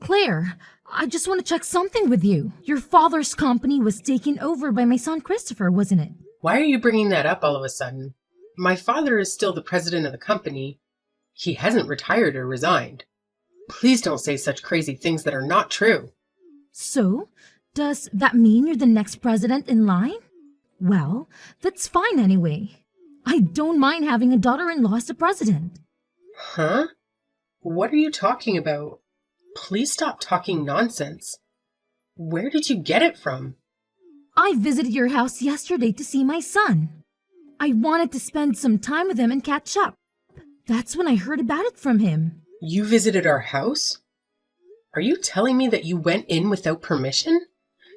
Claire, I just want to check something with you. Your father's company was taken over by my son Christopher, wasn't it? Why are you bringing that up all of a sudden? My father is still the president of the company. He hasn't retired or resigned. Please don't say such crazy things that are not true. So, does that mean you're the next president in line? Well, that's fine anyway. I don't mind having a daughter-in-law as the president. Huh? What are you talking about? Please stop talking nonsense. Where did you get it from? I visited your house yesterday to see my son. I wanted to spend some time with him and catch up. That's when I heard about it from him. You visited our house? Are you telling me that you went in without permission?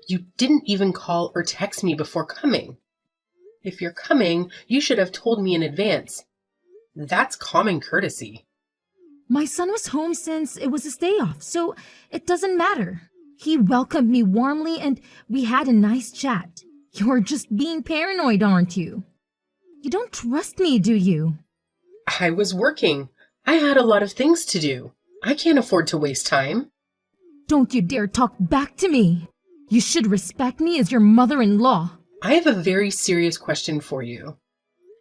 You didn't even call or text me before coming. If you're coming, you should have told me in advance. That's common courtesy. My son was home since it was his day off, so it doesn't matter. He welcomed me warmly and we had a nice chat. You're just being paranoid, aren't you? You don't trust me, do you? I was working. I had a lot of things to do. I can't afford to waste time. Don't you dare talk back to me. You should respect me as your mother-in-law. I have a very serious question for you.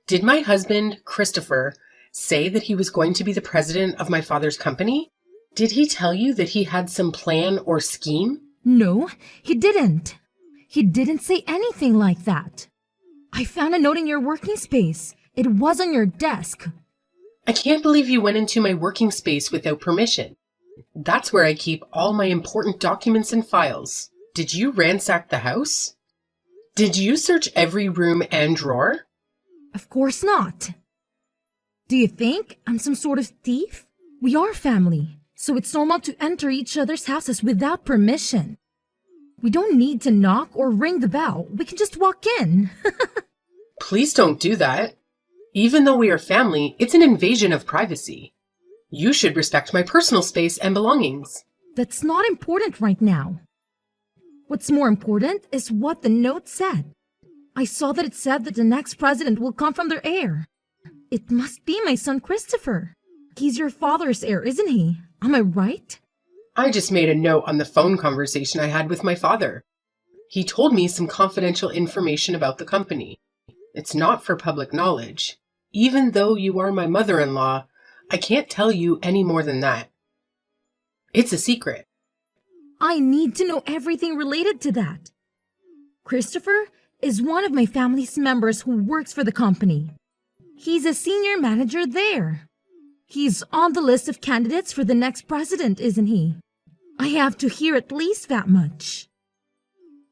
Did my husband, Christopher, say that he was going to be the president of my father's company? Did he tell you that he had some plan or scheme? No, he didn't. He didn't say anything like that. I found a note in your working space. It was on your desk. I can't believe you went into my working space without permission. That's where I keep all my important documents and files. Did you ransack the house? Did you search every room and drawer? Of course not. Do you think I'm some sort of thief? We are family, so it's normal to enter each other's houses without permission. We don't need to knock or ring the bell. We can just walk in. Please don't do that. Even though we are family, it's an invasion of privacy. You should respect my personal space and belongings. That's not important right now. What's more important is what the note said. I saw that it said that the next president will come from their heir. It must be my son Christopher. He's your father's heir, isn't he? Am I right? I just made a note on the phone conversation I had with my father. He told me some confidential information about the company. It's not for public knowledge. Even though you are my mother-in-law, I can't tell you any more than that. It's a secret. I need to know everything related to that. Christopher is one of my family's members who works for the company. He's a senior manager there. He's on the list of candidates for the next president, isn't he? I have to hear at least that much.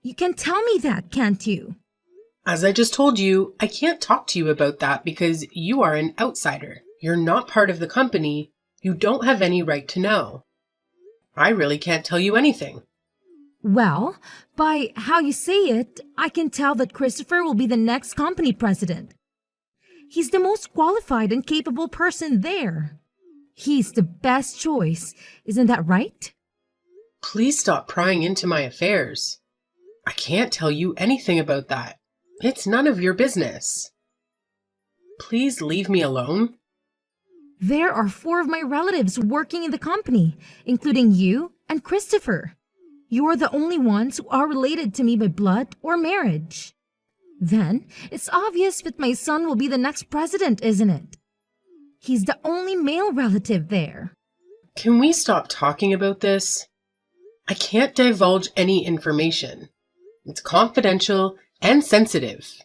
You can tell me that, can't you? As I just told you, I can't talk to you about that because you are an outsider. You're not part of the company. You don't have any right to know. I really can't tell you anything. Well, by how you say it, I can tell that Christopher will be the next company president. He's the most qualified and capable person there. He's the best choice, isn't that right? Please stop prying into my affairs. I can't tell you anything about that. It's none of your business. Please leave me alone. There are 4 of my relatives working in the company, including you and Christopher. You're the only ones who are related to me by blood or marriage. Then, it's obvious that my son will be the next president, isn't it? He's the only male relative there. Can we stop talking about this? I can't divulge any information. It's confidential and sensitive.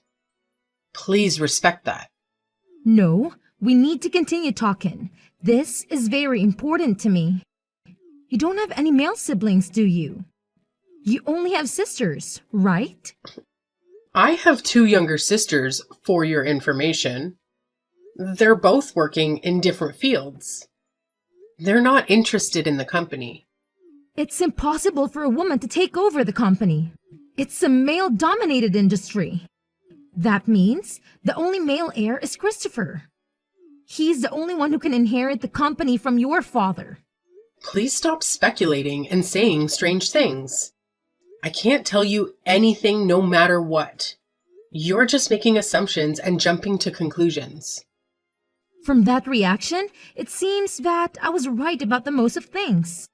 Please respect that. No, we need to continue talking. This is very important to me. You don't have any male siblings, do you? You only have sisters, right? I have 2 younger sisters, for your information. They're both working in different fields. They're not interested in the company. It's impossible for a woman to take over the company. It's a male-dominated industry. That means the only male heir is Christopher. He's the only one who can inherit the company from your father. Please stop speculating and saying strange things. I can't tell you anything no matter what. You're just making assumptions and jumping to conclusions. From that reaction, it seems that I was right about the most of things.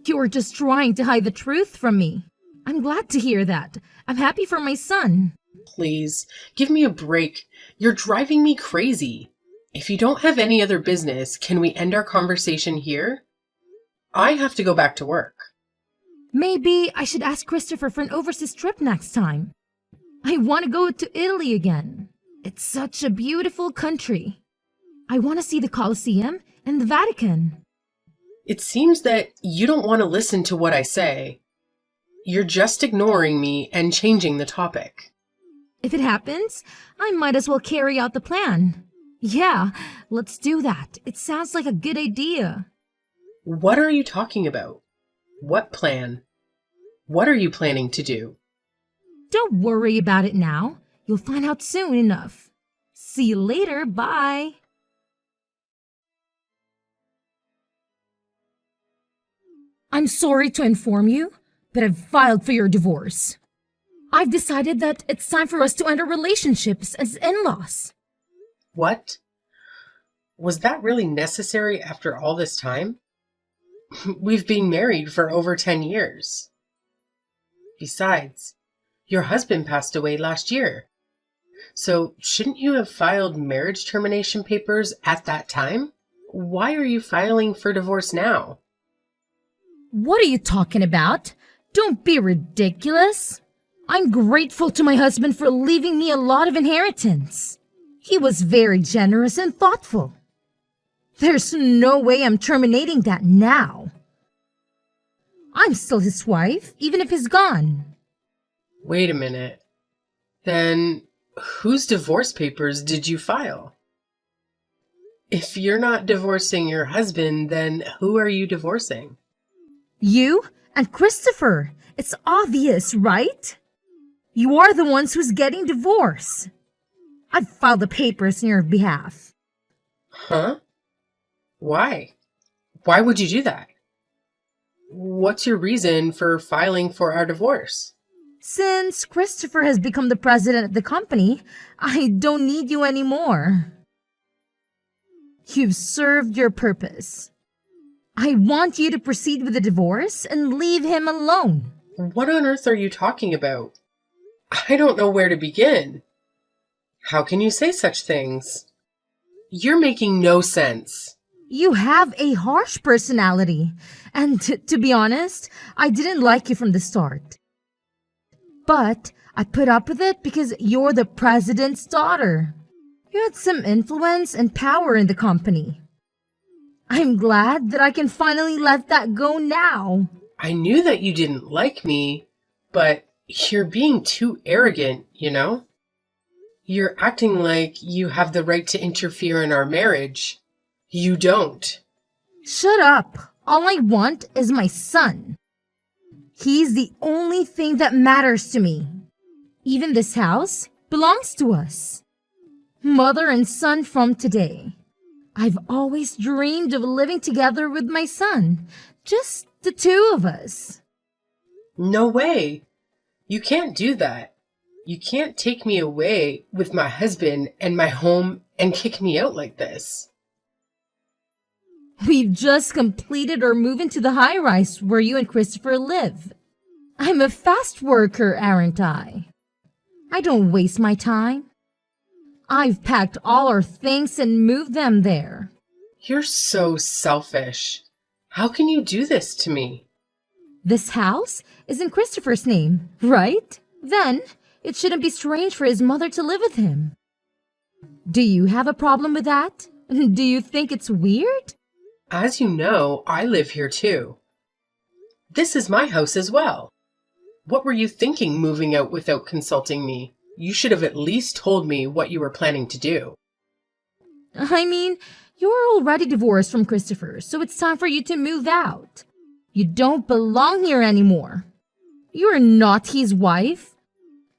You were just trying to hide the truth from me. I'm glad to hear that. I'm happy for my son. Please, give me a break. You're driving me crazy. If you don't have any other business, can we end our conversation here? I have to go back to work. Maybe I should ask Christopher for an overseas trip next time. I want to go to Italy again. It's such a beautiful country. I want to see the Colosseum and the Vatican. It seems that you don't want to listen to what I say. You're just ignoring me and changing the topic. If it happens, I might as well carry out the plan. Yeah, let's do that. It sounds like a good idea. What are you talking about? What plan? What are you planning to do? Don't worry about it now. You'll find out soon enough. See you later. Bye. I'm sorry to inform you, but I've filed for your divorce. I've decided that it's time for us to end our relationships as in-laws. What? Was that really necessary after all this time? We've been married for over 10 years. Besides, your husband passed away last year. So shouldn't you have filed marriage termination papers at that time? Why are you filing for divorce now? What are you talking about? Don't be ridiculous. I'm grateful to my husband for leaving me a lot of inheritance. He was very generous and thoughtful. There's no way I'm terminating that now. I'm still his wife, even if he's gone. Wait a minute. Then whose divorce papers did you file? If you're not divorcing your husband, then who are you divorcing? You and Christopher. It's obvious, right? You are the ones who's getting divorced. I'd file the papers on your behalf. Huh? Why? Why would you do that? What's your reason for filing for our divorce? Since Christopher has become the president of the company, I don't need you anymore. You've served your purpose. I want you to proceed with the divorce and leave him alone. What on earth are you talking about? I don't know where to begin. How can you say such things? You're making no sense. You have a harsh personality, and to be honest, I didn't like you from the start. But I put up with it because you're the president's daughter. You had some influence and power in the company. I'm glad that I can finally let that go now. I knew that you didn't like me, but you're being too arrogant, you know? You're acting like you have the right to interfere in our marriage. You don't. Shut up. All I want is my son. He's the only thing that matters to me. Even this house belongs to us. Mother and son from today. I've always dreamed of living together with my son. Just the two of us. No way. You can't do that. You can't take me away with my husband and my home and kick me out like this. We've just completed our move into the high-rise where you and Christopher live. I'm a fast worker, aren't I? I don't waste my time. I've packed all our things and moved them there. You're so selfish. How can you do this to me? This house is in Christopher's name, right? Then it shouldn't be strange for his mother to live with him. Do you have a problem with that? Do you think it's weird? As you know, I live here too. This is my house as well. What were you thinking moving out without consulting me? You should have at least told me what you were planning to do. I mean, you're already divorced from Christopher, so it's time for you to move out. You don't belong here anymore. You're not his wife.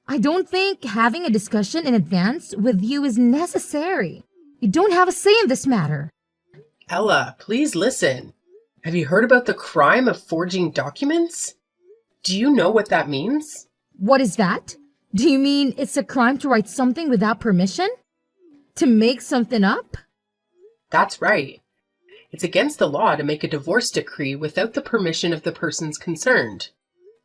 I don't think having a discussion in advance with you is necessary. You don't have a say in this matter. Ella, please listen. Have you heard about the crime of forging documents? Do you know what that means? What is that? Do you mean it's a crime to write something without permission? To make something up? That's right. It's against the law to make a divorce decree without the permission of the persons concerned.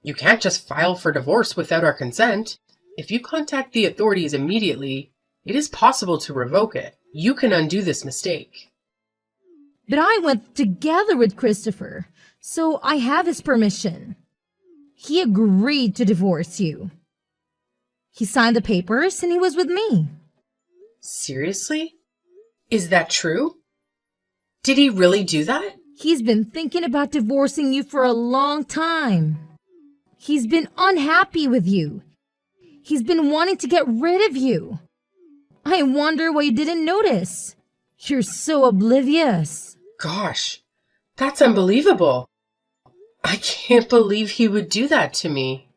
You can't just file for divorce without our consent. If you contact the authorities immediately, it is possible to revoke it. You can undo this mistake. But I went together with Christopher, so I have his permission. He agreed to divorce you. He signed the papers and he was with me. Seriously? Is that true? Did he really do that? He's been thinking about divorcing you for a long time. He's been unhappy with you. He's been wanting to get rid of you. I wonder why you didn't notice. You're so oblivious. Gosh, that's unbelievable. I can't believe he would do that to me.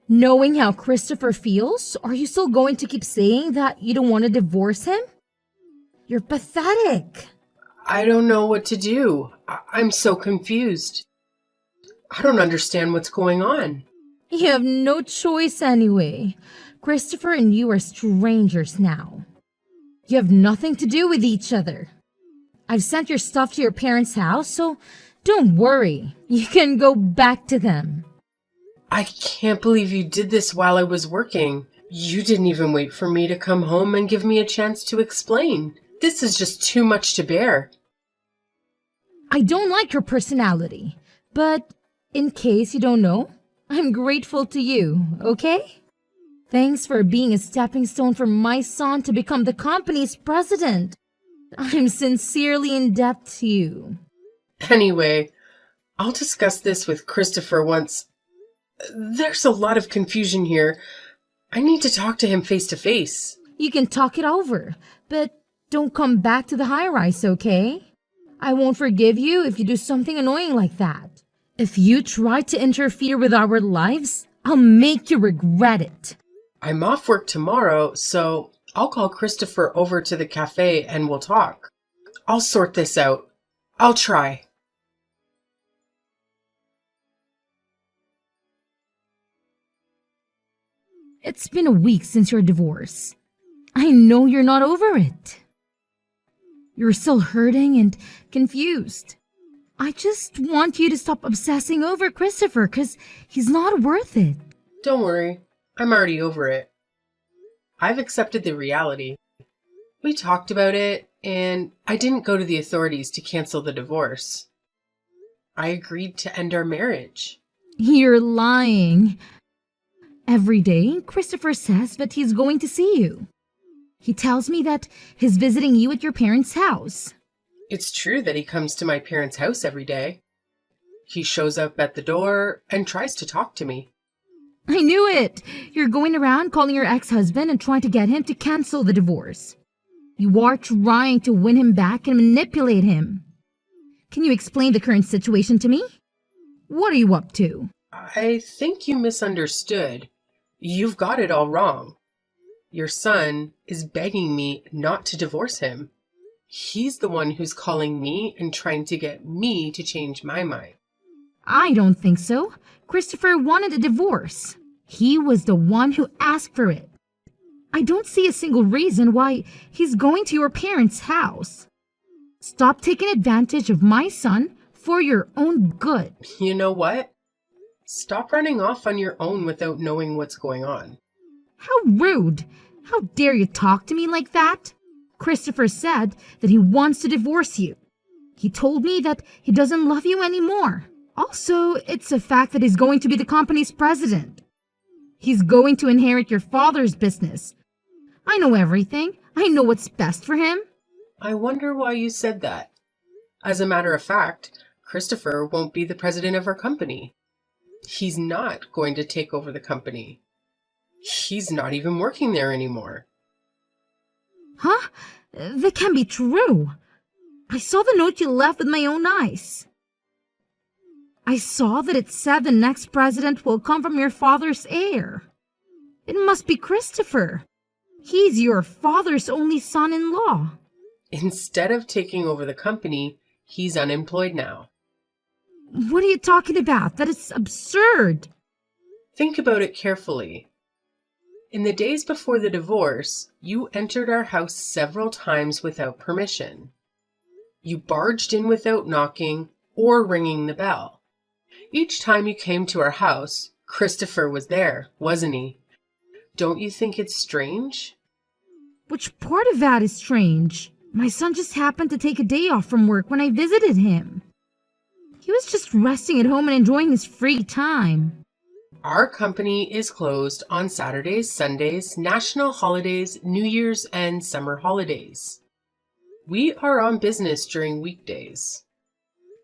Knowing how Christopher feels, are you still going to keep saying that you don't want to divorce him? You're pathetic. I don't know what to do. I'm so confused. I don't understand what's going on. You have no choice anyway. Christopher and you are strangers now. You have nothing to do with each other. I've sent your stuff to your parents' house, so don't worry. You can go back to them. I can't believe you did this while I was working. You didn't even wait for me to come home and give me a chance to explain. This is just too much to bear. I don't like your personality, but in case you don't know, I'm grateful to you, okay? Thanks for being a stepping stone for my son to become the company's president. I'm sincerely in debt to you. Anyway, I'll discuss this with Christopher once. There's a lot of confusion here. I need to talk to him face to face. You can talk it over, but don't come back to the high-rise, okay? I won't forgive you if you do something annoying like that. If you try to interfere with our lives, I'll make you regret it. I'm off work tomorrow, so I'll call Christopher over to the cafe and we'll talk. I'll sort this out. I'll try. It's been a week since your divorce. I know you're not over it. You're still hurting and confused. I just want you to stop obsessing over Christopher because he's not worth it. Don't worry, I'm already over it. I've accepted the reality. We talked about it, and I didn't go to the authorities to cancel the divorce. I agreed to end our marriage. You're lying. Every day, Christopher says that he's going to see you. He tells me that he's visiting you at your parents' house. It's true that he comes to my parents' house every day. He shows up at the door and tries to talk to me. I knew it! You're going around calling your ex-husband and trying to get him to cancel the divorce. You are trying to win him back and manipulate him. Can you explain the current situation to me? What are you up to? I think you misunderstood. You've got it all wrong. Your son is begging me not to divorce him. He's the one who's calling me and trying to get me to change my mind. I don't think so. Christopher wanted a divorce. He was the one who asked for it. I don't see a single reason why he's going to your parents' house. Stop taking advantage of my son for your own good. You know what? Stop running off on your own without knowing what's going on. How rude! How dare you talk to me like that? Christopher said that he wants to divorce you. He told me that he doesn't love you anymore. Also, it's a fact that he's going to be the company's president. He's going to inherit your father's business. I know everything. I know what's best for him. I wonder why you said that. As a matter of fact, Christopher won't be the president of our company. He's not going to take over the company. He's not even working there anymore. Huh? That can't be true. I saw the note you left with my own eyes. I saw that it said the next president will come from your father's heir. It must be Christopher. He's your father's only son-in-law. Instead of taking over the company, he's unemployed now. What are you talking about? That is absurd. Think about it carefully. In the days before the divorce, you entered our house several times without permission. You barged in without knocking or ringing the bell. Each time you came to our house, Christopher was there, wasn't he? Don't you think it's strange? Which part of that is strange? My son just happened to take a day off from work when I visited him. He was just resting at home and enjoying his free time. Our company is closed on Saturdays, Sundays, national holidays, New Year's, and summer holidays. We are on business during weekdays.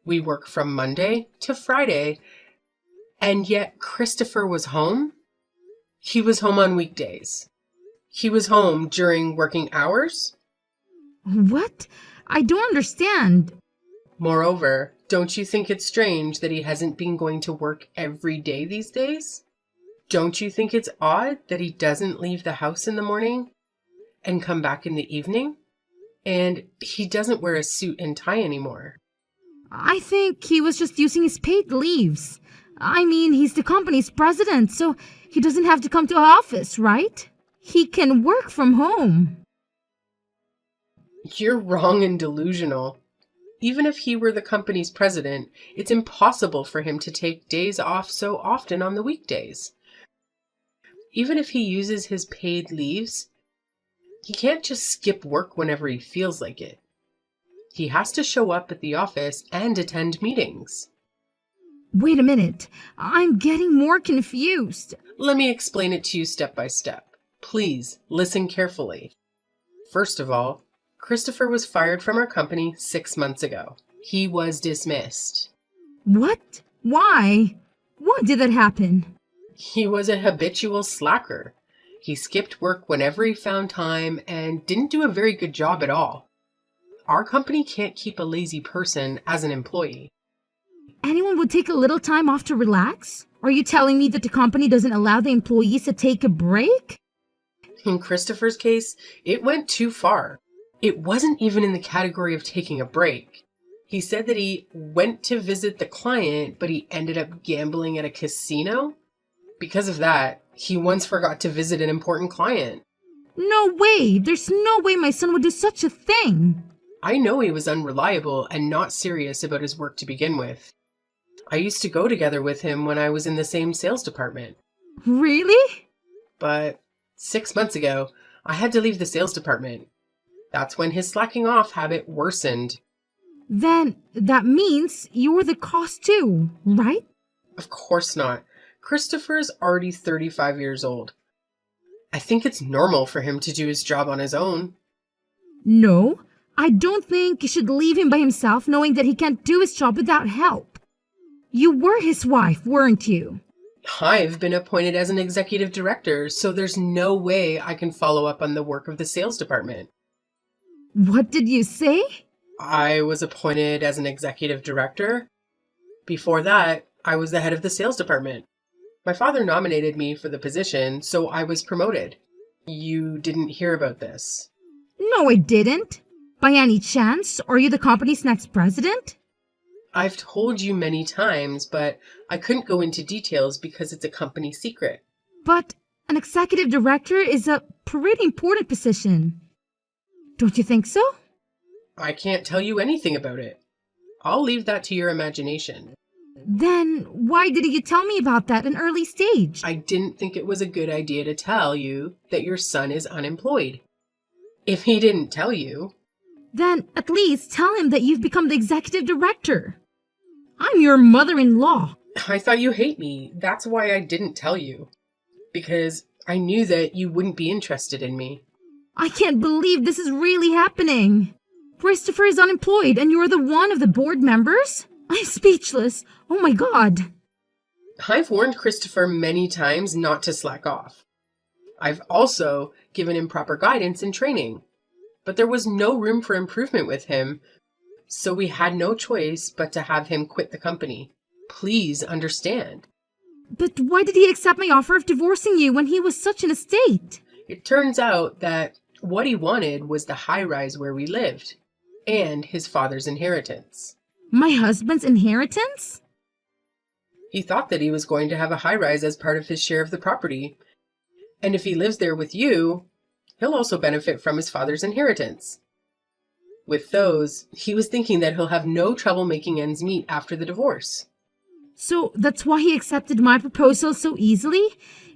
We work from Monday to Friday, and yet Christopher was home? He was home on weekdays. He was home during working hours? What? I don't understand. Moreover, don't you think it's strange that he hasn't been going to work every day these days? Don't you think it's odd that he doesn't leave the house in the morning and come back in the evening? And he doesn't wear a suit and tie anymore. I think he was just using his paid leaves. I mean, he's the company's president, so he doesn't have to come to office, right? He can work from home. You're wrong and delusional. Even if he were the company's president, it's impossible for him to take days off so often on the weekdays. Even if he uses his paid leaves, he can't just skip work whenever he feels like it. He has to show up at the office and attend meetings. Wait a minute. I'm getting more confused. Let me explain it to you step by step. Please listen carefully. First of all, Christopher was fired from our company 6 months ago. He was dismissed. What? Why? Why did that happen? He was a habitual slacker. He skipped work whenever he found time and didn't do a very good job at all. Our company can't keep a lazy person as an employee. Anyone would take a little time off to relax? Are you telling me that the company doesn't allow the employees to take a break? In Christopher's case, it went too far. It wasn't even in the category of taking a break. He said that he went to visit the client, but he ended up gambling at a casino. Because of that, he once forgot to visit an important client. No way! There's no way my son would do such a thing! I know he was unreliable and not serious about his work to begin with. I used to go together with him when I was in the same sales department. Really? But 6 months ago, I had to leave the sales department. That's when his slacking off habit worsened. Then that means you're the cause too, right? Of course not. Christopher's already 35 years old. I think it's normal for him to do his job on his own. No, I don't think you should leave him by himself knowing that he can't do his job without help. You were his wife, weren't you? I've been appointed as an executive director, so there's no way I can follow up on the work of the sales department. What did you say? I was appointed as an executive director. Before that, I was the head of the sales department. My father nominated me for the position, so I was promoted. You didn't hear about this. No, I didn't. By any chance, are you the company's next president? I've told you many times, but I couldn't go into details because it's a company secret. But an executive director is a pretty important position. Don't you think so? I can't tell you anything about it. I'll leave that to your imagination. Then why didn't you tell me about that at an early stage? I didn't think it was a good idea to tell you that your son is unemployed. If he didn't tell you... Then at least tell him that you've become the executive director. I'm your mother-in-law. I thought you hate me. That's why I didn't tell you. Because I knew that you wouldn't be interested in me. I can't believe this is really happening. Christopher is unemployed and you're the one of the board members? I'm speechless. Oh my God. I've warned Christopher many times not to slack off. I've also given him proper guidance and training. But there was no room for improvement with him, so we had no choice but to have him quit the company. Please understand. But why did he accept my offer of divorcing you when he was such in a state? It turns out that what he wanted was the high-rise where we lived, and his father's inheritance. My husband's inheritance? He thought that he was going to have a high-rise as part of his share of the property. And if he lives there with you, he'll also benefit from his father's inheritance. With those, he was thinking that he'll have no trouble making ends meet after the divorce. So that's why he accepted my proposal so easily,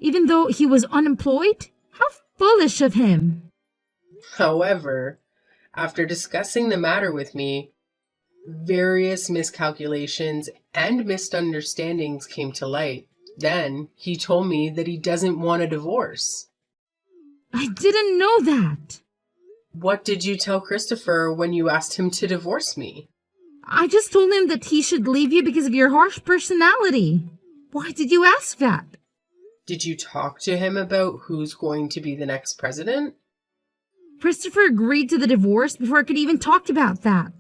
even though he was unemployed? How foolish of him. However, after discussing the matter with me, various miscalculations and misunderstandings came to light. Then he told me that he doesn't want a divorce. I didn't know that. What did you tell Christopher when you asked him to divorce me? I just told him that he should leave you because of your harsh personality. Why did you ask that? Did you talk to him about who's going to be the next president? Christopher agreed to the divorce before I could even talk about that.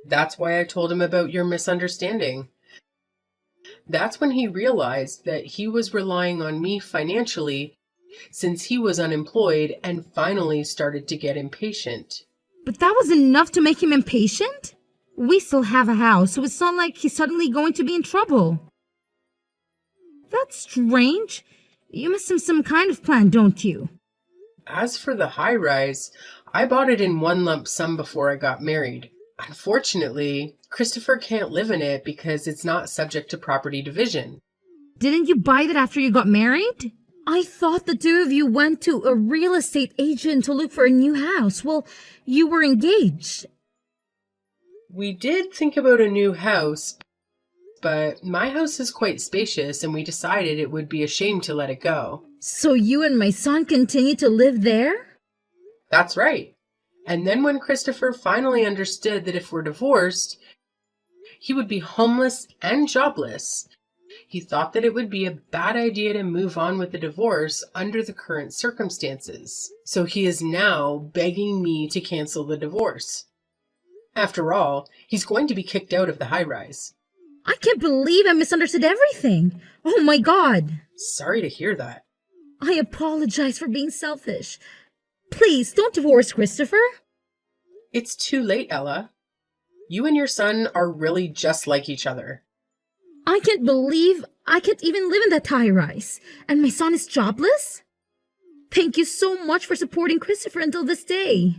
That's why I told him about your misunderstanding. That's when he realized that he was relying on me financially since he was unemployed and finally started to get impatient. But that was enough to make him impatient? We still have a house, so it's not like he's suddenly going to be in trouble. That's strange. You must have some kind of plan, don't you? As for the high-rise, I bought it in one lump sum before I got married. Unfortunately, Christopher can't live in it because it's not subject to property division. Didn't you buy that after you got married? I thought the two of you went to a real estate agent to look for a new house. Well, you were engaged. We did think about a new house, but my house is quite spacious and we decided it would be a shame to let it go. So you and my son continue to live there? That's right. And then when Christopher finally understood that if we're divorced, he would be homeless and jobless, he thought that it would be a bad idea to move on with the divorce under the current circumstances. So he is now begging me to cancel the divorce. After all, he's going to be kicked out of the high-rise. I can't believe I misunderstood everything. Oh my God. Sorry to hear that. I apologize for being selfish. Please, don't divorce Christopher. It's too late, Ella. You and your son are really just like each other. I can't believe I can't even live in that high-rise, and my son is jobless? Thank you so much for supporting Christopher until this day.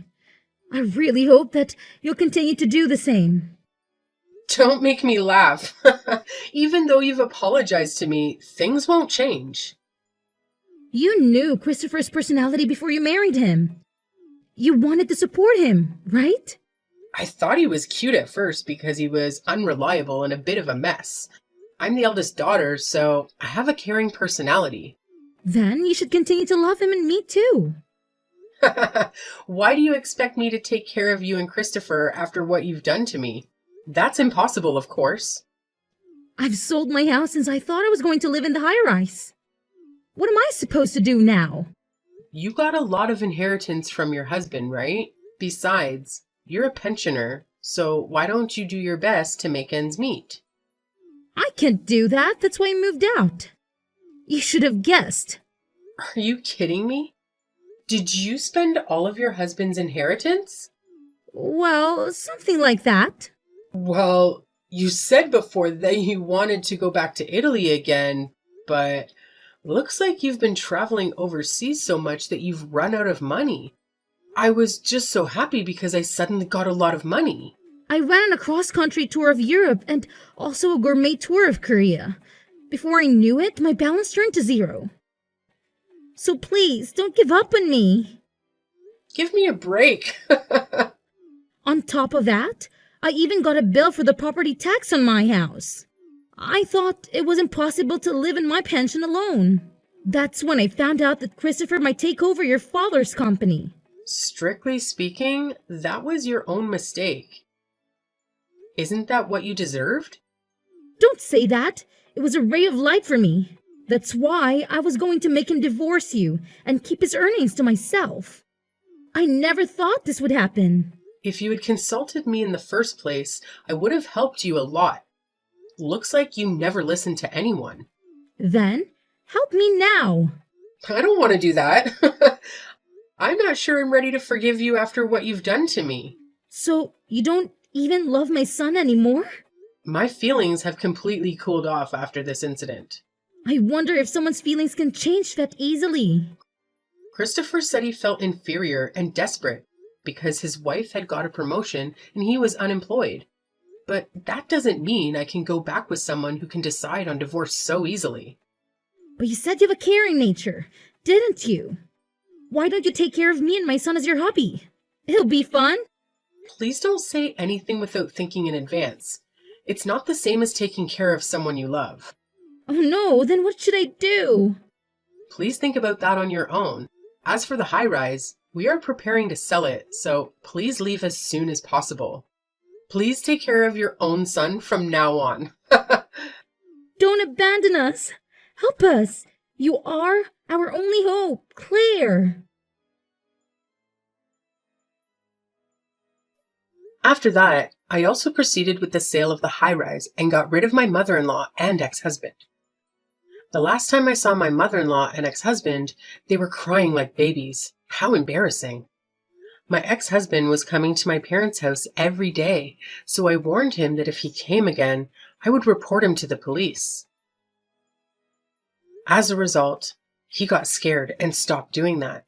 I really hope that you'll continue to do the same. Don't make me laugh. Even though you've apologized to me, things won't change. You knew Christopher's personality before you married him. You wanted to support him, right? I thought he was cute at first because he was unreliable and a bit of a mess. I'm the eldest daughter, so I have a caring personality. Then you should continue to love him and me too. Why do you expect me to take care of you and Christopher after what you've done to me? That's impossible, of course. I've sold my house since I thought I was going to live in the high-rise. What am I supposed to do now? You got a lot of inheritance from your husband, right? Besides, you're a pensioner, so why don't you do your best to make ends meet? I can't do that. That's why I moved out. You should have guessed. Are you kidding me? Did you spend all of your husband's inheritance? Well, something like that. Well, you said before that you wanted to go back to Italy again, but looks like you've been traveling overseas so much that you've run out of money. I was just so happy because I suddenly got a lot of money. I went on a cross-country tour of Europe and also a gourmet tour of Korea. Before I knew it, my balance turned to zero. So please, don't give up on me. Give me a break. On top of that, I even got a bill for the property tax on my house. I thought it was impossible to live in my pension alone. That's when I found out that Christopher might take over your father's company. Strictly speaking, that was your own mistake. Isn't that what you deserved? Don't say that. It was a ray of light for me. That's why I was going to make him divorce you and keep his earnings to myself. I never thought this would happen. If you had consulted me in the first place, I would have helped you a lot. Looks like you never listened to anyone. Then, help me now. I don't want to do that. I'm not sure I'm ready to forgive you after what you've done to me. So, you don't even love my son anymore? My feelings have completely cooled off after this incident. I wonder if someone's feelings can change that easily. Christopher said he felt inferior and desperate because his wife had got a promotion and he was unemployed. But that doesn't mean I can go back with someone who can decide on divorce so easily. But you said you have a caring nature, didn't you? Why don't you take care of me and my son as your hubby? It'll be fun. Please don't say anything without thinking in advance. It's not the same as taking care of someone you love. Oh no, then what should I do? Please think about that on your own. As for the high-rise, we are preparing to sell it, so please leave as soon as possible. Please take care of your own son from now on. Don't abandon us. Help us. You are our only hope, Claire. After that, I also proceeded with the sale of the high-rise and got rid of my mother-in-law and ex-husband. The last time I saw my mother-in-law and ex-husband, they were crying like babies. How embarrassing. My ex-husband was coming to my parents' house every day, so I warned him that if he came again, I would report him to the police. As a result, he got scared and stopped doing that.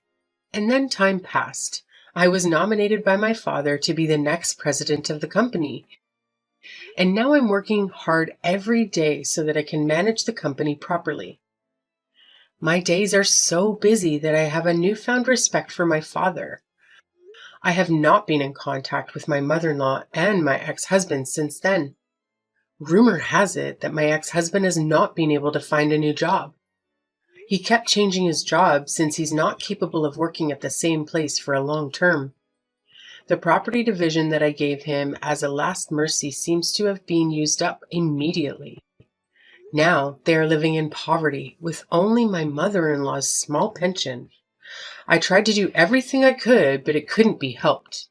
And then time passed. I was nominated by my father to be the next president of the company. And now I'm working hard every day so that I can manage the company properly. My days are so busy that I have a newfound respect for my father. I have not been in contact with my mother-in-law and my ex-husband since then. Rumor has it that my ex-husband has not been able to find a new job. He kept changing his job since he's not capable of working at the same place for a long term. The property division that I gave him as a last mercy seems to have been used up immediately. Now they are living in poverty with only my mother-in-law's small pension. I tried to do everything I could, but it couldn't be helped.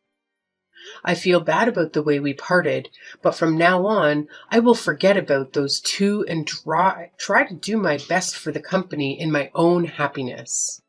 I feel bad about the way we parted, but from now on, I will forget about those two and try to do my best for the company in my own happiness.